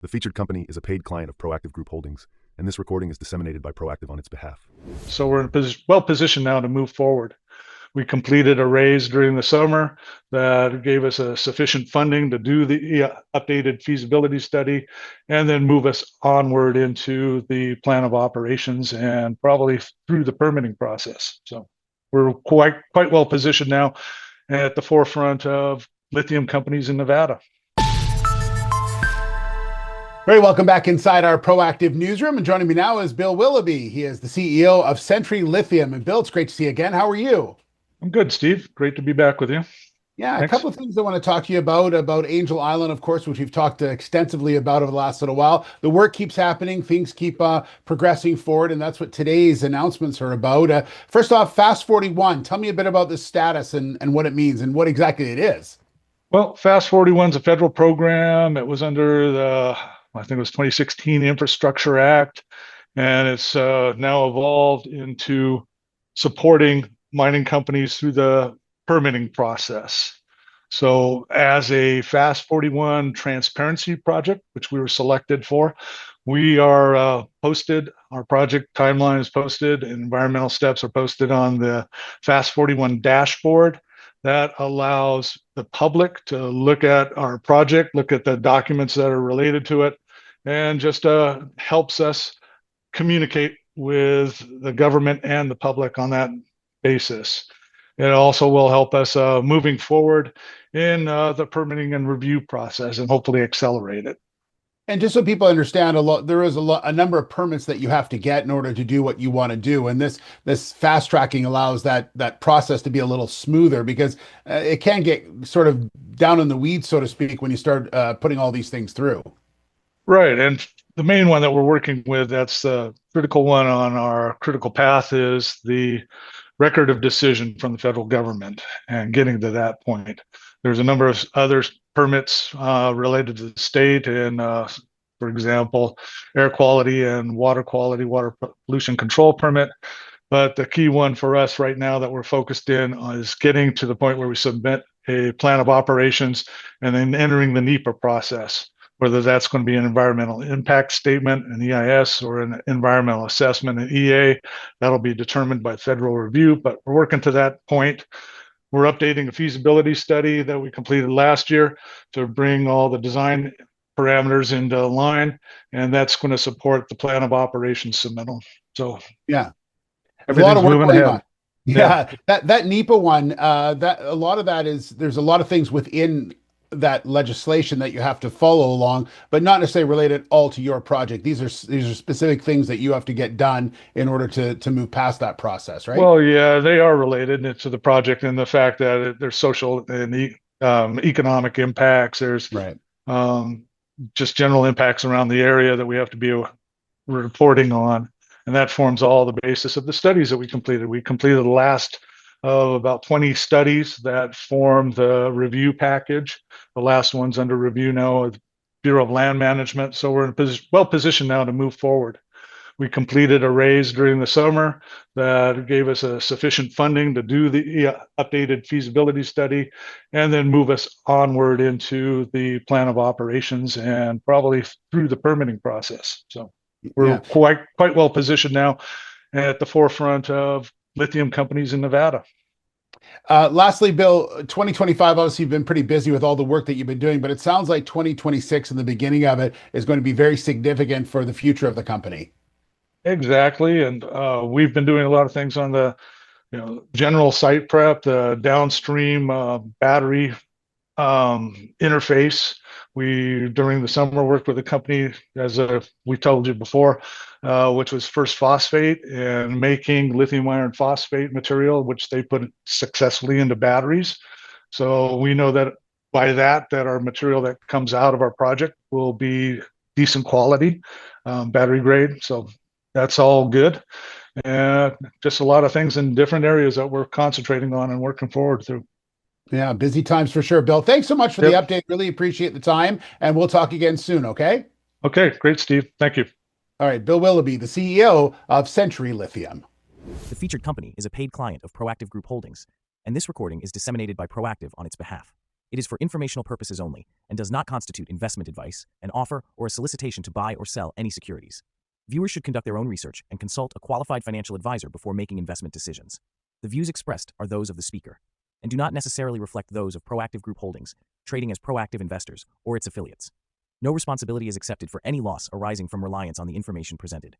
The featured company is a paid client of Proactive Group Holdings, and this recording is disseminated by Proactive on its behalf. So we're well positioned now to move forward. We completed a raise during the summer that gave us a sufficient funding to do the updated feasibility study and then move us onward into the plan of operations and probably through the permitting process. So we're quite well positioned now at the forefront of lithium companies in Nevada. Very welcome back inside our Proactive newsroom. And joining me now is Bill Willoughby. He is the CEO of Century Lithium. And Bill, it's great to see you again. How are you? I'm good, Steve. Great to be back with you. Yeah, a Thanks. couple of things I want to talk to you about Angel Island, of course, which we've talked extensively about over the last little while. The work keeps happening, things keep progressing forward, and that's what today's announcements are about. First off, Fast 41. Tell me a bit about the status and what it means and what exactly it is. Well, Fast 41 is a federal program. It was under I think it was 2016 Infrastructure Act, and it's now evolved into supporting mining companies through the permitting process. So as a Fast 41 transparency project, which we were selected for, we are posted, our project timeline is posted, and environmental steps are posted on the Fast 41 dashboard. That allows the public to look at our project, look at the documents that are related to it, and just helps us communicate with the government and the public on that basis. It also will help us moving forward in the permitting and review process and hopefully accelerate it. And just so people understand, there is a number of permits that you have to get in order to do what you want to do, and this fast tracking allows that process to be a little smoother because it can get sort of down in the weeds, so to speak, when you start putting all these things through. Right, and the main one that we're working with, that's the critical one on our critical path, is the record of decision from the federal government and getting to that point. There's a number of other permits related to the state and, for example, air quality and water quality, water pollution control permit. But the key one for us right now that we're focused in is getting to the point where we submit a plan of operations and then entering the NEPA process, whether that's going to be an environmental impact statement, an EIS, or an environmental assessment, an EA. That'll be determined by federal review, but we're working to that point. We're updating a feasibility study that we completed last year to bring all the design parameters into line, and that's going to support the plan of operations submittal. So yeah, there's a lot everything's of work moving going ahead. on. Yeah, that NEPA one, that a lot of that is there's a lot of things within that legislation that you have to follow along, but not necessarily related all to your project. These are specific things that you have to get done in order to move past that process, right? Well, yeah, they are related to the project and the fact that there's social and economic impacts. There's Right. just general impacts around the area that we have to be reporting on. And that forms all the basis of the studies that we completed. We completed the last of about 20 studies that form the review package. The last one's under review now with Bureau of Land Management. So we're well positioned now to move forward. We completed a raise during the summer that gave us a sufficient funding to do the updated feasibility study and then move us onward into the plan of operations and probably through the permitting process. So we're Yeah. quite well positioned now at the forefront of lithium companies in Nevada. Lastly, Bill, 2025, obviously you've been pretty busy with all the work that you've been doing, but it sounds like 2026 and the beginning of it is going to be very significant for the future of the company. Exactly. And we've been doing a lot of things on the general site prep, the downstream battery interface. We, during the summer, worked with a company, as we told you before, which was First Phosphate, and making lithium iron phosphate material, which they put successfully into batteries. So we know that by that our material that comes out of our project will be decent quality, battery grade. So that's all good. And just a lot of things in different areas that we're concentrating on and working forward through. Yeah, busy times for sure. Bill, thanks so much for the Yep. update. Really appreciate the time, and we'll talk again soon, okay? Okay, great, Steve. Thank you. All right, Bill Willoughby, the CEO of Century Lithium. The featured company is a paid client of Proactive Group Holdings, and this recording is disseminated by Proactive on its behalf. It is for informational purposes only and does not constitute investment advice, an offer, or a solicitation to buy or sell any securities. Viewers should conduct their own research and consult a qualified financial advisor before making investment decisions. The views expressed are those of the speaker and do not necessarily reflect those of Proactive Group Holdings, trading as Proactive Investors, or its affiliates. No responsibility is accepted for any loss arising from reliance on the information presented.